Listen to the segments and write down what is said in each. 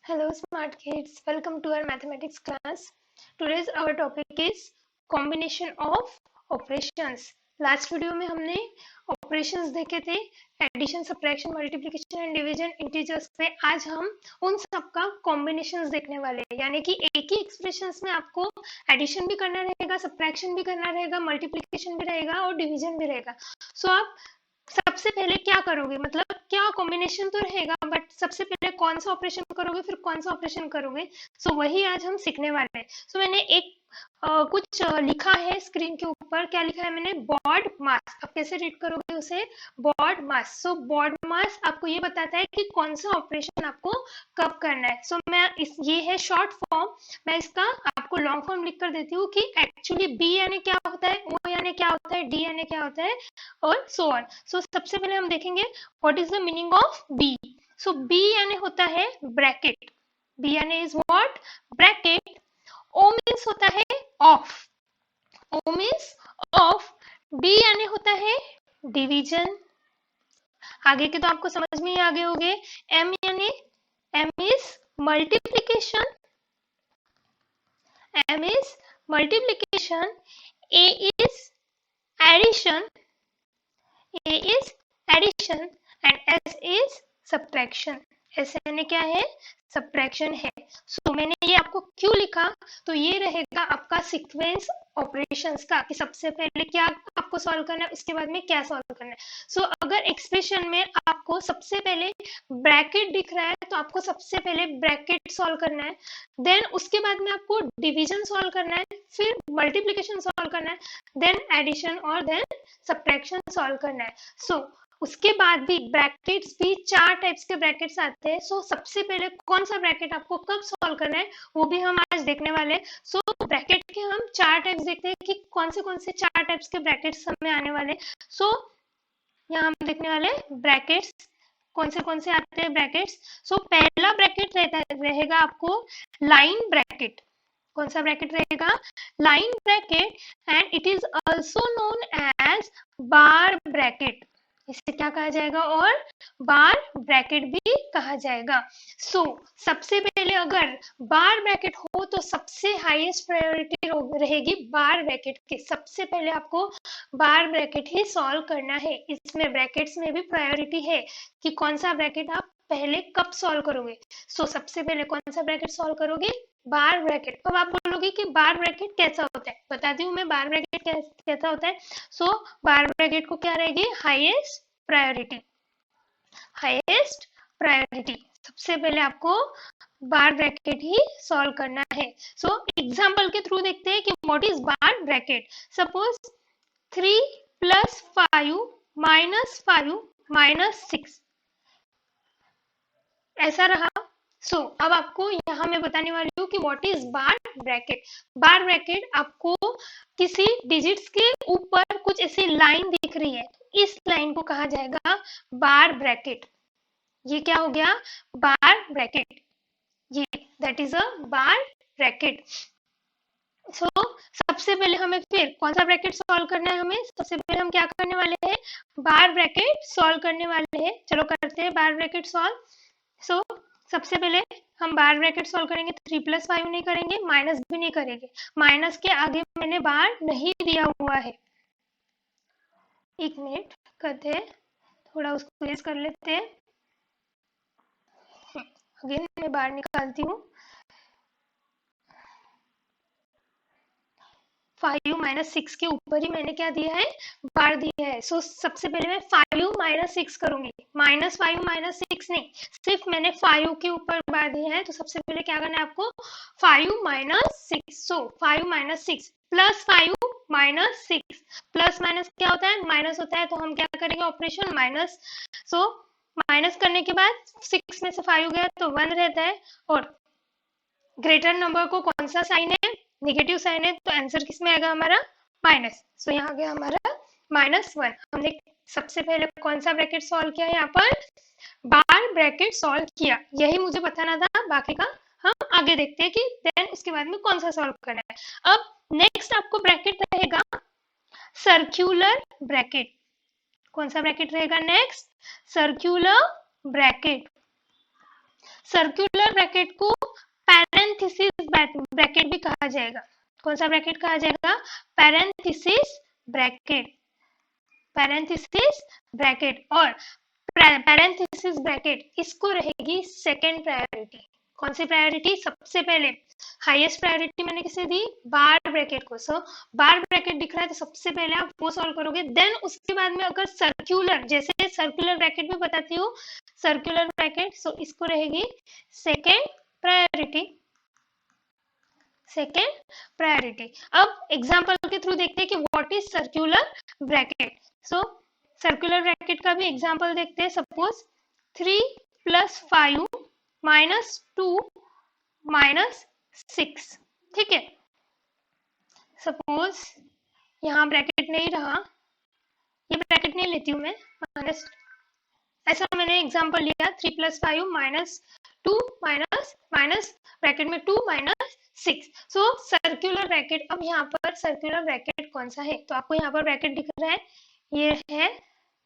Hello, smart kids. Welcome to our mathematics class. Today's our topic is combination of operations. Last video में हमने operations देखे थे, addition, subtraction, multiplication and division, integers पे। आज हम उन सब का कॉम्बिनेशंस देखने वाले हैं, यानी कि एक ही एक्सप्रेशंस में आपको एडिशन भी करना रहेगा, सब्ट्रैक्शन भी करना रहेगा, मल्टीप्लिकेशन भी रहेगा और डिवीजन भी रहेगा। सो आप सबसे पहले क्या करोगे, मतलब क्या कॉम्बिनेशन तो रहेगा, बट सबसे पहले कौन सा ऑपरेशन करोगे, फिर कौन सा ऑपरेशन करोगे, सो वही आज हम सीखने वाले हैं। सो मैंने एक कुछ लिखा है स्क्रीन के ऊपर। क्या लिखा है मैंने? बॉड मास। अब कैसे रीड करोगे उसे? बॉड मास। सो बॉड मास आपको ये बताता है कि कौन सा ऑपरेशन आपको कब करना है। सो मैं ये है शॉर्ट फॉर्म, मैं इसका आपको लॉन्ग फॉर्म लिख कर देती हूँ कि एक्चुअली बी यानी क्या होता है, ओ यानी क्या होता है, डी यानी क्या होता है, और सो ऑन। सो सबसे पहले हम देखेंगे what is the meaning of B. So B यानी होता है ब्रैकेट। बी यानी is what? Bracket. O means होता है of. O means of. D यानी होता है डिवीजन। आगे के तो आपको समझ में ही आगे होंगे। एम यानी M is multiplication. M is multiplication. A is addition. A is addition and S is subtraction. S यानी क्या है? सब्ट्रैक्शन है। सो मैंने ये आपको क्यों लिखा, तो ये रहेगा आपका सीक्वेंस ऑपरेशंस का कि सबसे पहले क्या आपको सॉल्व करना है, उसके बाद में क्या सॉल्व करना है। सो अगर एक्सप्रेशन में आपको सबसे पहले ब्रैकेट दिख रहा है तो आपको सबसे पहले ब्रैकेट सॉल्व करना है, देन उसके बाद में आपको डिवीजन सॉल्व करना है, फिर मल्टीप्लिकेशन सॉल्व करना है, देन एडिशन और देन सब्ट्रैक्शन सॉल्व करना है। सो उसके बाद भी ब्रैकेट्स भी चार टाइप्स के ब्रैकेट्स आते हैं। सो सबसे पहले कौन सा ब्रैकेट आपको कब सॉल्व करना है वो भी हम आज देखने वाले हैं। सो ब्रैकेट के हम चार टाइप्स देखते हैं कि कौन से चार टाइप्स के ब्रैकेट्स हमें आने वाले। सो यहाँ हम देखने वाले ब्रैकेट्स कौन से आते हैं ब्रैकेट्स। सो पहला ब्रैकेट रहेगा आपको लाइन ब्रैकेट। कौन सा ब्रैकेट रहेगा? Line bracket. And it is also known as bar bracket. इसे क्या कहा जाएगा? और बार ब्रैकेट भी कहा जाएगा। सो सबसे पहले अगर बार ब्रैकेट हो तो सबसे हाईएस्ट प्रायोरिटी रहेगी बार ब्रैकेट की। सबसे पहले आपको बार ब्रैकेट ही सॉल्व करना है। इसमें ब्रैकेट्स में भी प्रायोरिटी है कि कौन सा ब्रैकेट आप पहले कब सॉल्व करोगे। सो सबसे पहले कौन सा ब्रैकेट सॉल्व करोगे? बार ब्रैकेट। अब आप बोलोगे कि बार ब्रैकेट कैसा होता है, बताती हूँ मैं बार ब्रैकेट कैसा होता है। सो बार ब्रैकेट को क्या रहेगी? Highest priority. Highest priority. सबसे पहले आपको बार ब्रैकेट ही सॉल्व करना है। सो एग्जांपल के थ्रू देखते हैं कि what is bar bracket. Suppose 3 plus 5 minus 5 minus 6 ऐसा रहा। सो अब आपको यहाँ मैं बताने वाली हूँ कि what is bar bracket. Bar bracket आपको किसी डिजिट्स के ऊपर कुछ ऐसी लाइन दिख रही है, इस लाइन को कहा जाएगा बार ब्रैकेट। ये क्या हो गया? Bar bracket. ये that is a bar bracket. So सबसे पहले हमें फिर कौन सा ब्रैकेट सॉल्व करना है? हमें सबसे पहले हम क्या करने वाले हैं? बार ब्रैकेट सॉल्व करने वाले हैं। चलो करते हैं बार ब्रैकेट सॉल्व। सो सबसे पहले हम बार ब्रैकेट सॉल्व करेंगे। 3 प्लस 5 नहीं करेंगे, माइनस भी नहीं करेंगे। माइनस के आगे मैंने बार नहीं दिया हुआ है। एक मिनट करते हैं, थोड़ा उसको रेज कर लेते हैं। अगेन मैं बार निकालती हूँ। 5 माइनस 6 के ऊपर ही मैंने क्या दिया है? बार दिया है। सो सबसे पहले मैं 5 माइनस 6 करूंगी, माइनस 5 माइनस 6 नहीं, सिर्फ मैंने 5 के ऊपर बार दिया है। तो सबसे पहले क्या करना है आपको? 5 माइनस 6। सो 5 minus 6 plus 5 minus 6। Plus minus क्या होता है? माइनस होता है। तो हम क्या करेंगे? Operation minus. सो माइनस करने के बाद 6 में से 5 गया तो 1 रहता है, और ग्रेटर नंबर को कौन सा साइन है? नेगेटिव साइन है, तो आंसर किस में आएगा हमारा? माइनस। सो यहाँ आ गया हमारा -1। हमने सबसे पहले कौन सा ब्रैकेट सॉल्व किया? यहाँ पर बार ब्रैकेट सॉल्व किया। यही मुझे बताना था, बाकी का हम आगे देखते हैं कि देन उसके बाद में कौन सा सॉल्व करना है। अब नेक्स्ट आपको ब्रैकेट रहेगा सर्क्यूलर ब्रैकेट। कौन सा ब्रैकेट रहेगा next? Circular bracket. Circular bracket को पैरेंथेसिस ब्रैकेट भी कहा जाएगा। कौन सा ब्रैकेट कहा जाएगा? Parenthesis bracket. पैरेंथेसिस ब्रैकेट और पैरेंथेसिस ब्रैकेट इसको रहेगी सेकेंड प्रायोरिटी। कौन सी प्रायोरिटी? सबसे पहले हाईएस्ट प्रायोरिटी मैंने किसे दी? बार ब्रैकेट को। सो बार ब्रैकेट दिख रहा है तो सबसे पहले आप वो सॉल्व करोगे। देन उसके बाद में अगर सर्कुलर, जैसे सर्कुलर ब्रैकेट भी बताती हूँ, सर्कुलर ब्रैकेट, सो इसको रहेगी सेकेंड प्रायोरिटी। Second priority. अब एग्जांपल के थ्रू देखते हैं कि what is circular bracket. So circular bracket का भी एग्जांपल देखते हैं। सपोज 3 + 5 - 2 - 6, ठीक है। सपोज यहाँ ब्रैकेट नहीं रहा, ये ब्रैकेट नहीं लेती हूँ मैं, माइनस, ऐसा मैंने एग्जांपल लिया 3 + 5 - 2 माइनस ब्रैकेट में 2 - 6। सो सर्कुलर ब्रैकेट। अब यहाँ पर सर्कुलर ब्रैकेट कौन सा है? तो आपको यहाँ पर ब्रैकेट दिख रहा है, ये है,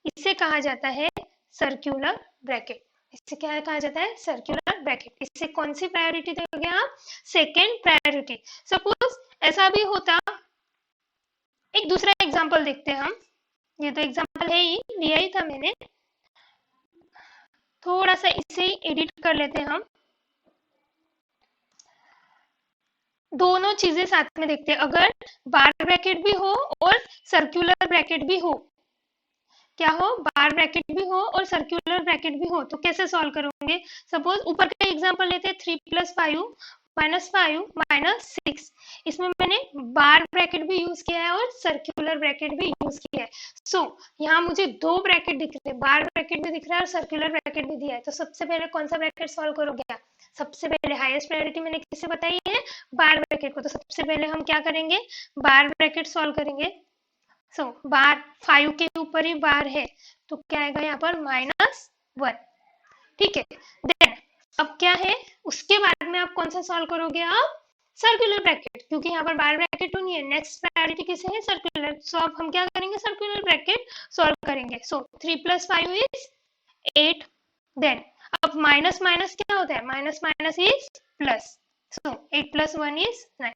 इसे कहा जाता है सर्कुलर ब्रैकेट। इसे क्या कहा जाता है? Circular bracket. इससे कौन सी प्रायोरिटी दोगे आप? Second priority. सपोज ऐसा भी होता, एक दूसरा एग्जांपल देखते हैं हम। ये तो एग्जांपल है ही, लिया ही था मैंने, थोड़ा सा इसे एडिट कर लेते हैं हम। दोनों चीजें साथ में देखते हैं। अगर बार ब्रैकेट भी हो और सर्कुलर ब्रैकेट भी हो, क्या हो? बार ब्रैकेट भी हो और सर्कुलर ब्रैकेट भी हो, तो कैसे सॉल्व करोगे? सपोज ऊपर का एग्जांपल लेते हैं 3 + 5 -5 - 6। इसमें मैंने बार ब्रैकेट भी यूज किया है और सर्कुलर ब्रैकेट भी यूज किया है। सो यहाँ मुझे दो ब्रैकेट दिख रहे हैं, बार ब्रैकेट भी दिख रहा है और सर्कुलर ब्रैकेट भी दिया है। तो सबसे पहले कौन सा ब्रैकेट सॉल्व करोगे आप? सबसे पहले हाईएस्ट प्रायोरिटी मैंने किससे बताई है? बार ब्रैकेट को। तो सबसे पहले हम क्या करेंगे? बार ब्रैकेट सॉल्व करेंगे। सो बार 5 के ऊपर ही बार है, तो क्या आएगा यहाँ पर? -1, ठीक है। देन अब क्या है? उसके बाद में आप कौन सा सॉल्व करोगे? आप सर्कुलर ब्रैकेट, क्योंकि यहाँ पर बार ब्रैकेट तो नहीं है। नेक्स्ट प्रायोरिटी किसे है? सर्कुलर। सो अब हम क्या करेंगे? सर्कुलर ब्रैकेट सॉल्व करेंगे। सो 3 + 5 इज 8। देन अब माइनस माइनस क्या होता है? Minus minus is plus. So 8 + 1 is 9।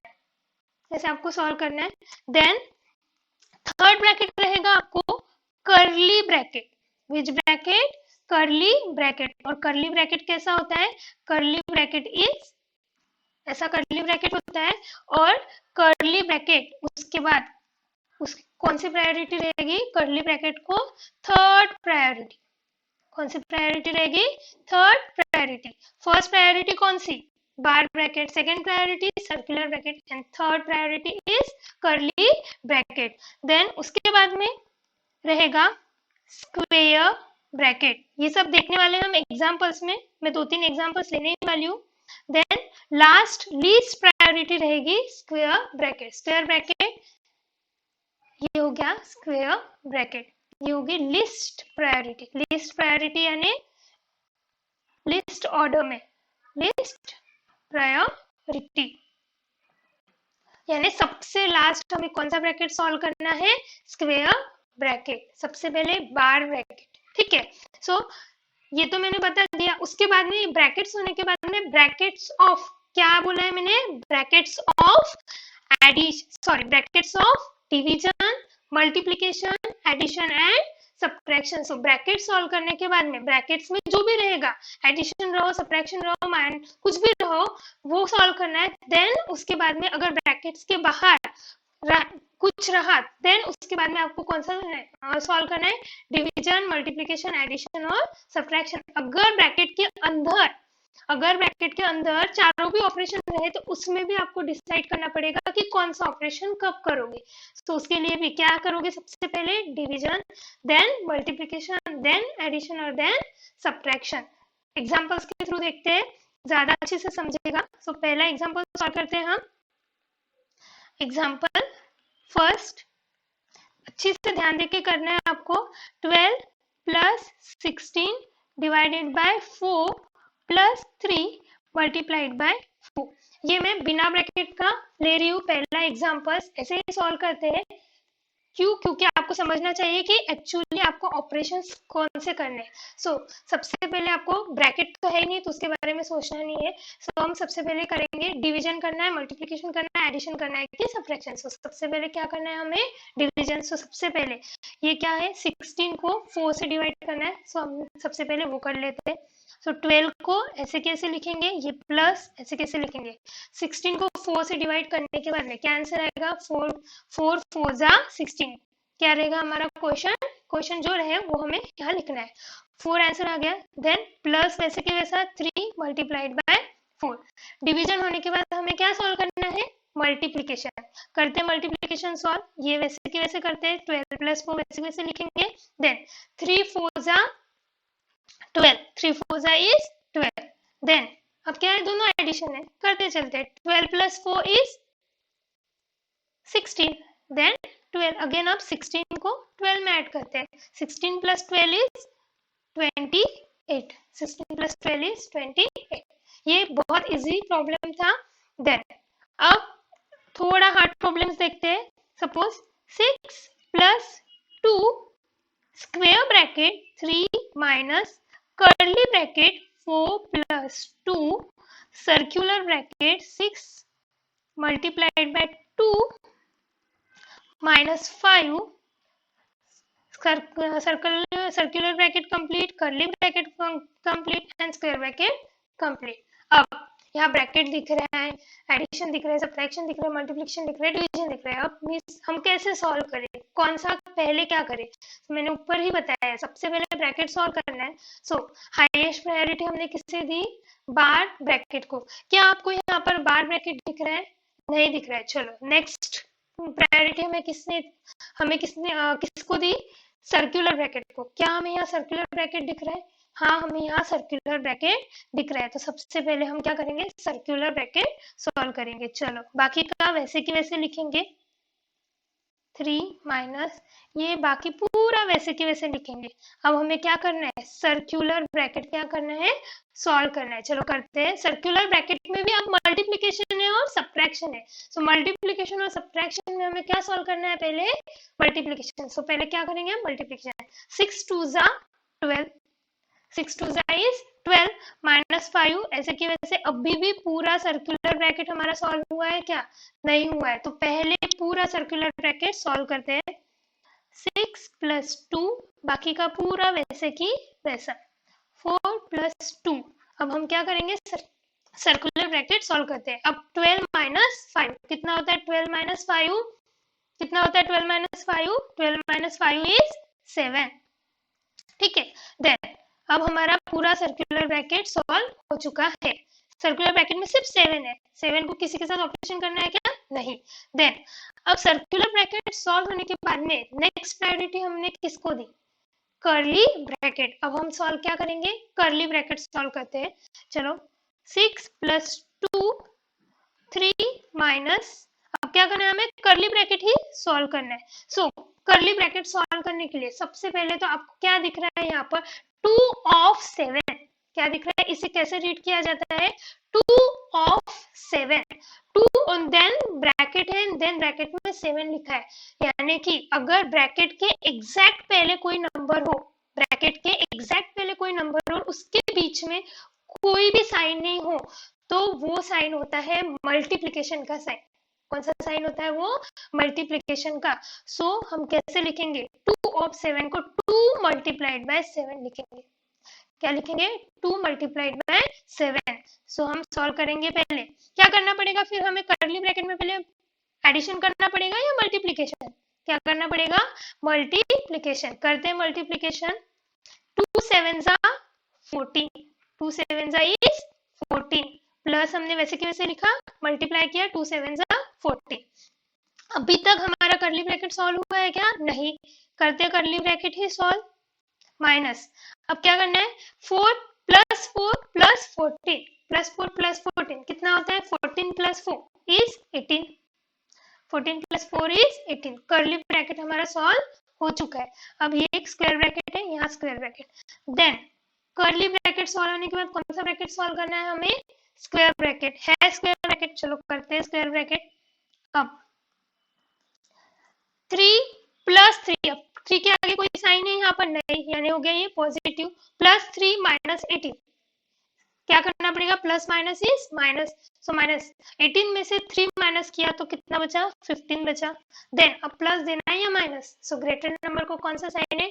ऐसे आपको सॉल्व करना है। देन थर्ड ब्रैकेट रहेगा आपको curly bracket. Which bracket? Curly bracket. और कर्ली ब्रैकेट कैसा होता है? कर्ली ब्रैकेट इज, ऐसा कर्ली ब्रैकेट होता है। और कर्ली ब्रैकेट उसके बाद उस कौन सी प्रायोरिटी रहेगी? कर्ली ब्रैकेट को थर्ड प्रायोरिटी। कौन सी प्रायोरिटी रहेगी? Third priority. फर्स्ट प्रायोरिटी कौन सी? Bar bracket. Second priority circular bracket and third priority is curly bracket. Then उसके बाद में रहेगा स्क्वेयर ब्रैकेट। ये सब देखने वाले हम एग्जांपल्स में, मैं 2-3 एग्जांपल्स लेने वाली हूँ। देन लास्ट लीस्ट प्रायोरिटी रहेगी स्क्वेयर ब्रैकेट। स्क्वेयर ब्रैकेट ये हो गया स्क्वेयर ब्रैकेट। ये होगी लिस्ट प्रायोरिटी। लिस्ट प्रायोरिटी यानी लिस्ट ऑर्डर में, लिस्ट प्रायोरिटी यानी सबसे लास्ट हमें कौन सा ब्रैकेट सॉल्व करना है? Square bracket. सबसे पहले बार ब्रैकेट, ठीक है। सो ये तो मैंने बता दिया। उसके बाद में ब्रैकेट्स होने के बाद में ब्रैकेट्स ऑफ, क्या बोला है मैंने? Brackets of brackets of division, multiplication, addition and subtraction. So bracket solve करने के बाद में ब्रैकेट्स में जो भी रहेगा, एडिशन रहो, सब्ट्रैक्शन रहो, माइनस कुछ भी रहो, वो सॉल्व करना है। देन उसके बाद में अगर ब्रैकेट्स के बाहर कुछ रहा, देन उसके बाद में आपको कौन सा सॉल्व करना है? डिवीजन, मल्टीप्लिकेशन, एडिशन और सब्ट्रैक्शन। अगर ब्रैकेट के अंदर चारों भी ऑपरेशन रहे तो उसमें भी आपको डिसाइड करना पड़ेगा कि कौन सा ऑपरेशन कब करोगे। तो उसके लिए भी क्या करोगे? सबसे पहले division, then multiplication, then addition और देन सब्ट्रैक्शन। एग्जांपल्स के थ्रू देखते हैं, ज्यादा अच्छे से समझेगा। सो पहला एग्जांपल सॉल्व करते हैं हम। एग्जांपल फर्स्ट, अच्छे से ध्यान देके करना है आपको। 12 + 16 डिवाइडेड बाय 4 + 3 मल्टीप्लाइड बाय 4। ये मैं बिना ब्रैकेट का ले रही हूँ पहला एग्जांपल। ऐसे ही सॉल्व करते हैं। क्यों? क्योंकि आपको समझना चाहिए कि एक्चुअली बताएंगे आपको ऑपरेशंस कौन से करने हैं। सबसे पहले आपको ब्रैकेट तो है ही नहीं तो उसके बारे में सोचना नहीं है। हम सबसे पहले करेंगे डिवीजन करना है, मल्टीप्लिकेशन करना है, एडिशन करना है कि सब्ट्रैक्शन। सबसे पहले क्या करना है हमें, डिवीजन। सबसे पहले ये क्या है, 16 को 4 से डिवाइड करना है। हम सबसे पहले वो कर लेते हैं। 12 को ऐसे कैसे लिखेंगे, ये प्लस ऐसे कैसे लिखेंगे। 16 को 4 से डिवाइड करने के बाद में क्या आंसर आएगा, 4 4 जा 16। क्या रहेगा हमारा क्वेश्चन जो रहे वो हमें यहाँ लिखना है। 4 आंसर आ गया। देन प्लस वैसे के वैसा 3 मल्टीप्लाइड बाय 4। डिवीजन होने के बाद हमें क्या सॉल्व करना है, मल्टीप्लिकेशन। करते मल्टीप्लिकेशन सॉल्व, ये वैसे के वैसे करते हैं। 12 प्लस 4 वैसे वैसे लिखेंगे। देन 3 4 जा 12, 3 4 जा इज 12। देन अब क्या है, दोनों एडिशन है, करते चलते हैं। 12 प्लस 4 इज 16। देन 12 अगेन, अब 16 को 12 में ऐड करते हैं। 16 प्लस 12 इज 28। 16 plus 12 is 28। ये बहुत इजी प्रॉब्लम था। देन अब थोड़ा हार्ड प्रॉब्लम्स देखते हैं। Suppose 6 plus 2 square bracket 3 minus curly bracket 4 plus 2 circular bracket 6 multiplied by 2 minus 5 circular bracket complete, curly bracket complete and square bracket complete। अब यहाँ bracket दिख रहा है, एडिशन दिख रहा है, सब्ट्रैक्शन दिख रहा है, मल्टीप्लिकेशन दिख रहा है, डिवीजन दिख रहा है। अब हम कैसे सॉल्व करें, कौन सा पहले क्या करें। मैंने ऊपर ही बताया है, सबसे पहले ब्रैकेट सॉल्व करना है। हाईएस्ट प्रायोरिटी हमने किससे दी, बार ब्रैकेट को। क्या आपको यहाँ पर बार ब्रैकेट दिख रहा है, नहीं दिख रहा है। चलो नेक्स्ट प्रायोरिटी हमें किसको दी, सर्कुलर ब्रैकेट को। क्या हमें यहाँ सर्कुलर ब्रैकेट दिख रहा है, हाँ हमें यहाँ सर्कुलर ब्रैकेट दिख रहा है। तो सबसे पहले हम क्या करेंगे, सर्कुलर ब्रैकेट सॉल्व करेंगे। चलो बाकी का वैसे की वैसे लिखेंगे। 3 माइनस ये बाकी पूरा वैसे के वैसे लिखेंगे। अब हमें क्या करना है, सर्कुलर ब्रैकेट क्या करना है, सॉल्व करना है। चलो करते हैं। सर्कुलर ब्रैकेट में भी अब मल्टीप्लिकेशन है और सब्ट्रैक्शन है। मल्टीप्लिकेशन और सब्ट्रैक्शन में हमें क्या सॉल्व करना है, पहले मल्टीप्लिकेशन। पहले क्या करेंगे, मल्टीप्लिकेशन। 6 2 जा 12, 6 2 जा इज 12 माइनस 5 ऐसे की वजह से अभी भी पूरा सर्कुलर ब्रैकेट हमारा सॉल्व हुआ है क्या, नहीं हुआ है। तो पहले पूरा सर्कुलर ब्रैकेट सॉल्व करते हैं। 6 प्लस 2 बाकी का पूरा वैसे की वैसा 4 प्लस 2। अब हम क्या करेंगे, सर्कुलर ब्रैकेट सॉल्व करते हैं। अब 12 माइनस 5 कितना होता है, 12 माइनस 5 कितना होता है, 12 माइनस 5 12 माइनस 5 इज 7। ठीक है। देन अब हमारा पूरा सर्कुलर ब्रैकेट सॉल्व हो चुका है। सर्कुलर ब्रैकेट में सिर्फ 7 है, 7 को किसी के साथ ऑपरेशन करना है क्या, नहीं। देन अब सर्कुलर ब्रैकेट सॉल्व होने के बाद में नेक्स्ट प्रायोरिटी हमने किसको दी, कर्ली ब्रैकेट। अब हम सॉल्व क्या करेंगे, कर्ली ब्रैकेट सॉल्व करते हैं। चलो 6 प्लस 2 3 माइनस, अब क्या करना है, हमें कर्ली ब्रैकेट ही सॉल्व करना है। कर्ली ब्रैकेट सॉल्व करने के लिए सबसे पहले तो आपको क्या दिख रहा है यहाँ पर, 2 ऑफ 7 क्या दिख रहा है, इसे कैसे रीड किया जाता है, 2 ऑफ 7। 2 और देन ब्रैकेट है, देन ब्रैकेट में 7 लिखा है। यानी कि अगर ब्रैकेट के एग्जैक्ट पहले कोई नंबर हो, ब्रैकेट के एग्जैक्ट पहले कोई नंबर हो, उसके बीच में कोई भी साइन नहीं हो, तो वो साइन होता है मल्टीप्लिकेशन का साइन। कौन सा साइन होता है वो, मल्टीप्लिकेशन का। हम कैसे लिखेंगे, 2 ऑफ 7 को 2 मल्टीप्लाइड बाय 7 लिखेंगे। क्या लिखेंगे, 2 मल्टीप्लाइड बाय 7। हम सॉल्व करेंगे। पहले क्या करना पड़ेगा, फिर हमें कर्ली ब्रैकेट में पहले एडिशन करना पड़ेगा या मल्टीप्लिकेशन, क्या करना पड़ेगा, मल्टीप्लिकेशन। करते हैं मल्टीप्लिकेशन। 2 7 जा 14, 2 7 जा इज 14 प्लस हमने वैसे की वैसे लिखा, मल्टीप्लाई किया, 2 7 जा 14। अभी तक हमारा कर्ली ब्रैकेट सॉल्व हुआ है क्या, नहीं। करते कर्ली ब्रैकेट ही सॉल्व। माइनस, अब क्या करना है, 4 प्लस 4 प्लस 14 प्लस 4 प्लस 14 कितना होता है, 14 plus 4 is 18, 14 plus 4 is 18। Curly bracket हमारा सॉल्व हो चुका है। अब ये एक स्क्वायर ब्रैकेट है, यहाँ square bracket. Then curly bracket solve होने के बाद कौन सा ब्रैकेट सॉल्व करना है हमें, स्क्वायर ब्रैकेट है, स्क्वायर ब्रैकेट। चलो करते हैं स्क्वायर ब्रैकेट। अब 3 +3, अब 3 के आगे कोई साइन है यहाँ पर नहीं, यानी हो गया ये पॉजिटिव। +3 - 18, क्या करना पड़ेगा, plus minus is minus, so minus 18 में से 3 माइनस किया तो कितना बचा, 15 बचा। देन अब प्लस देना है या माइनस, सो ग्रेटर नंबर को कौन सा साइन है,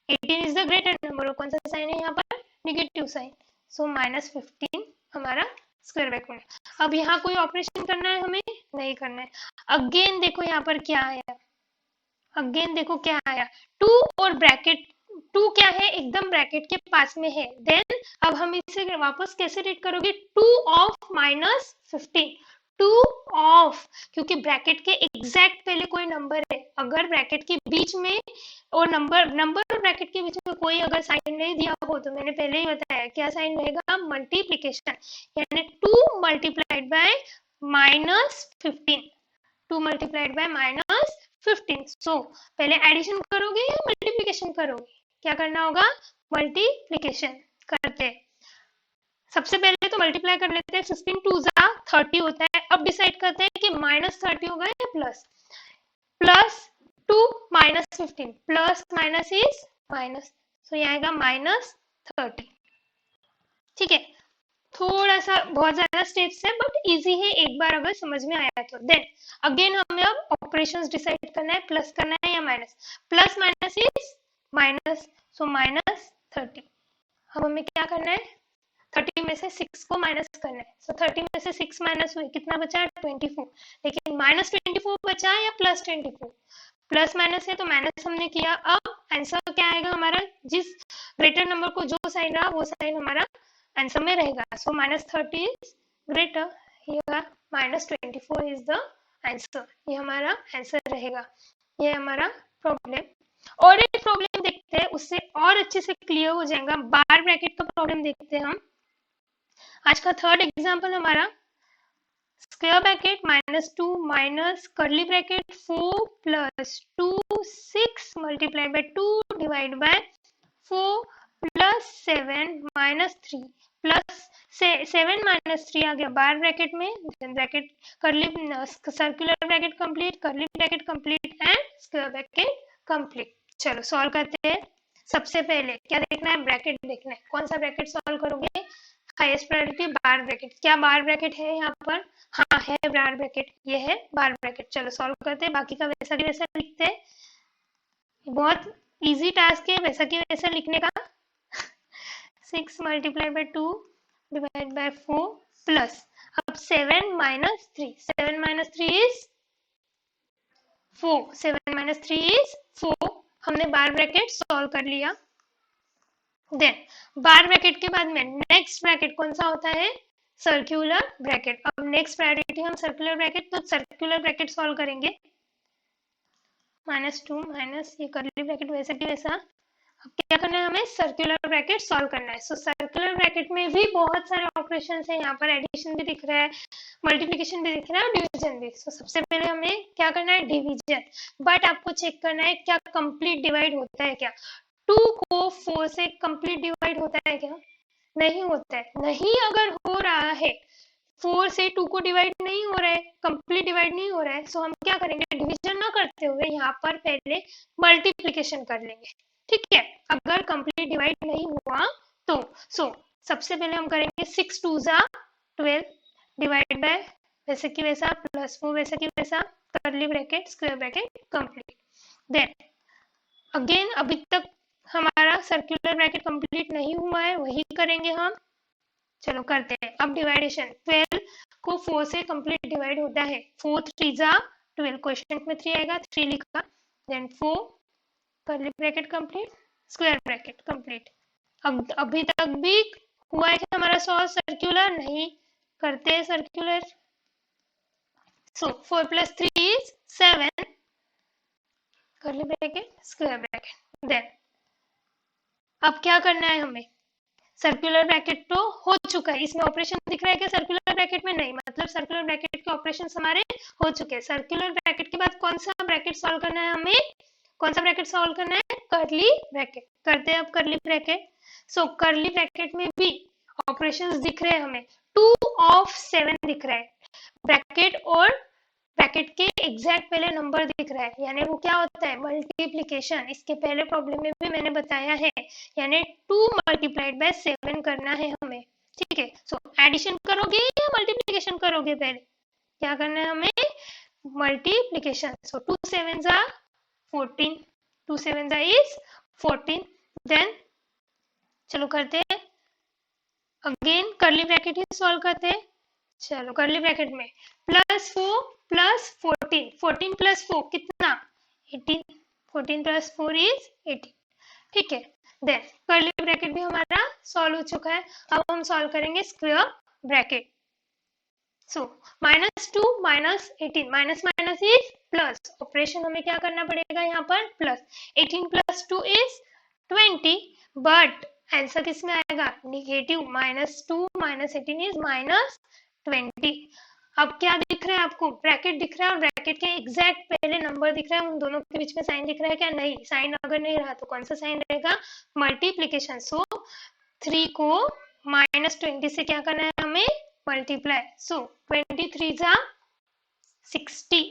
18 इज द ग्रेटर नंबर, और कौन सा साइन है यहाँ पर, नेगेटिव साइन, सो -15 हमारा स्क्वायर ब्रैकेट में। अब यहाँ कोई ऑपरेशन करना है हमें, नहीं करना है। अगेन देखो यहाँ पर क्या आया, अगेन देखो क्या आया, 2 और ब्रैकेट, 2 क्या है, एकदम ब्रैकेट के पास में है। देन अब हम इसे वापस कैसे रीड करोगे, 2 ऑफ -15, 2 ऑफ, क्योंकि ब्रैकेट के एग्जैक्ट पहले कोई नंबर है, अगर ब्रैकेट के बीच में और नंबर और ब्रैकेट के बीच में कोई अगर साइन नहीं दिया हो, तो मैंने पहले ही बताया क्या साइन रहेगा, मल्टीप्लीकेशन, यानी 2 मल्टीप्लाइड बाय -15, 2 मल्टीप्लाइड बाय -15। सो पहले एडिशन करोगे या मल्टीप्लिकेशन करोगे, क्या करना होगा, मल्टीप्लिकेशन करते हैं। सबसे पहले तो मल्टीप्लाई कर लेते हैं, 15 2 जा 30 होता है। अब डिसाइड करते हैं कि -30 होगा या plus, +2 -15, plus minus is minus, so ये आएगा -30। ठीक है, थोड़ा सा बहुत ज्यादा स्टेप्स है बट इजी है, एक बार अगर समझ में आया तो। देन अगेन हमें अब ऑपरेशंस डिसाइड करना है, प्लस करना है या minus, plus minus is minus, so -30। अब हमें क्या करना है, 30 में से 6 को माइनस करना है, सो 30 में से 6 माइनस हुए, कितना बचा, 24, लेकिन -24 बचा या +24, प्लस माइनस है तो माइनस हमने किया। अब आंसर क्या आएगा हमारा, जिस ग्रेटर नंबर को जो साइन रहा वो साइन हमारा आंसर में रहेगा, सो -30 is greater, here -24 is the answer, ये हमारा आंसर रहेगा। ये हमारा प्रॉब्लम। और एक प्रॉब्लम देखते हैं, उससे और अच्छे से क्लियर हो जाएगा। बार ब्रैकेट का प्रॉब्लम देखते हैं हम। आज का थर्ड एग्जांपल हमारा, square bracket -2 minus curly bracket 4 plus 2 6 multiplied by 2 divide by 4 plus 7 -3 plus 7 -3 आ गया बार ब्रैकेट में, bracket curly circular bracket complete, curly bracket complete and square bracket complete. चलो सॉल्व करते हैं। सबसे पहले क्या देखना है, ब्रैकेट देखना है। कौन सा ब्रैकेट सॉल्व करोगे, हाईएस्ट प्रायोरिटी बार ब्रैकेट। क्या बार ब्रैकेट है यहाँ पर, हाँ है बार ब्रैकेट, ये है बार ब्रैकेट। चलो सॉल्व करते हैं, बाकी का वैसा की वैसा लिखते हैं, बहुत इजी टास्क है वैसा की वैसा लिखने का। 6 multiplied by 2 divide by 4 plus, अब 7 minus 3, 7 minus 3 is 4, 7 minus 3 is 4। हमने बार ब्रैकेट सॉल्व कर लिया। देन बार ब्रैकेट के बाद में नेक्स्ट ब्रैकेट कौन सा होता है, सर्कुलर ब्रैकेट। अब नेक्स्ट प्रायोरिटी हम सर्कुलर ब्रैकेट, तो सर्कुलर ब्रैकेट सॉल्व करेंगे। -2 माइनस ये कर्ली ब्रैकेट वैसा की वैसा। अब क्या करना है हमें, सर्कुलर ब्रैकेट सॉल्व करना है। सो सर्कुलर ब्रैकेट में भी बहुत सारे ऑपरेशंस हैं, यहाँ पर एडिशन भी दिख रहा है, मल्टीप्लिकेशन भी दिख रहा है और डिवीजन भी। सो सबसे पहले हमें क्या करना है, डिवीजन। बट आपको चेक करना है क्या कंप्लीट डिवाइड होता है क्या, 2 को 4 से कंप्लीट डिवाइड होता है क्या, नहीं होता है। नहीं अगर हो रहा है, 4 से 2 को डिवाइड नहीं हो रहा है, कंप्लीट डिवाइड नहीं हो रहा है, सो हम क्या करेंगे, डिवीजन ना करते हुए यहाँ पर पहले मल्टीप्लिकेशन कर लेंगे। ठीक है, अगर कंप्लीट डिवाइड नहीं हुआ तो सबसे पहले हम करेंगे 6 2 जा 12 डिवाइड बाय वैसे की वैसा प्लस 4 वैसे की वैसा, curly bracket square bracket complete. Then again अभी तक हमारा सर्कुलर ब्रैकेट कंप्लीट नहीं हुआ है, वही करेंगे हम। चलो करते हैं अब डिवाइडेशन। 12 को 4 से कंप्लीट डिवाइड होता है, 4 3 जा 12, क्वेश्चन में 3 आएगा, 3 लिखा, then 4 curly bracket complete square bracket complete. अब अभी तक भी हुआ है कि हमारा सॉल्व सर्कुलर, नहीं करते हैं circular. So 4 + 3 is 7 curly bracket square bracket. Then अब क्या करना है हमें, सर्कुलर ब्रैकेट तो हो चुका है, इसमें ऑपरेशन दिख रहा है कि सर्कुलर ब्रैकेट में नहीं, मतलब सर्कुलर ब्रैकेट के ऑपरेशन हमारे हो चुके हैं। सर्कुलर ब्रैकेट के बाद कौन सा ब्रैकेट सॉल्व करना है हमें, कौन सा ब्रैकेट सॉल्व करना है, कर्ली ब्रैकेट। करते हैं अब कर्ली ब्रैकेट। सो कर्ली ब्रैकेट में भी ऑपरेशंस दिख रहे हैं हमें, 2 of 7 दिख रहा है, ब्रैकेट और ब्रैकेट के एग्जैक्ट पहले नंबर दिख रहा है, यानी वो क्या होता है, मल्टीप्लीकेशन। इसके पहले प्रॉब्लम में भी मैंने बताया है, यानी 2 मल्टीप्लाइड बाय 7 करना है हमें, ठीक है। सो एडिशन करोगे या मल्टीप्लीकेशन करोगे, पहले क्या करना है हमें, multiplication. So 2 7s are 14, 2 7s is 14। Then चलो करते हैं अगेन, कर्ली ब्रैकेट ही सॉल्व करते हैं। चलो कर्ली ब्रैकेट में +4 + 14, 14 + 4 कितना, 18, 14 + 4 is 18, ठीक है। देन कर्ली ब्रैकेट भी हमारा सॉल्व हो चुका है। अब हम सॉल्व करेंगे square bracket. So -2 - 18, minus minus is plus, operation हमें क्या करना पड़ेगा यहाँ पर, प्लस। 18 + 2 is 20, बट आंसर किस में आएगा, नेगेटिव। -2 - 18 is -20। अब क्या दिख रहा है आपको, ब्रैकेट दिख रहा है, और ब्रैकेट के एग्जैक्ट पहले नंबर दिख रहा है, उन दोनों के बीच में साइन दिख रहा है क्या, नहीं। साइन अगर नहीं रहा तो कौन सा साइन रहेगा, मल्टीप्लीकेशन। सो 3 को -20 से क्या करना है हमें, मल्टीप्लाई। सो 23 जा 60,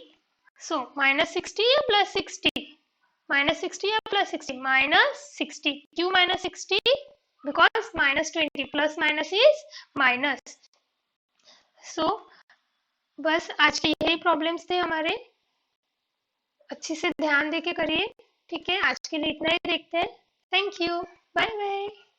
सो -60 या +60, -60 या +60, -60। क्यों -60, because -20 plus minus is minus. So बस आज के यही प्रॉब्लम्स थे हमारे, अच्छे से ध्यान देके करिए, ठीक है। आज के लिए इतना ही देखते हैं। Thank you, bye bye.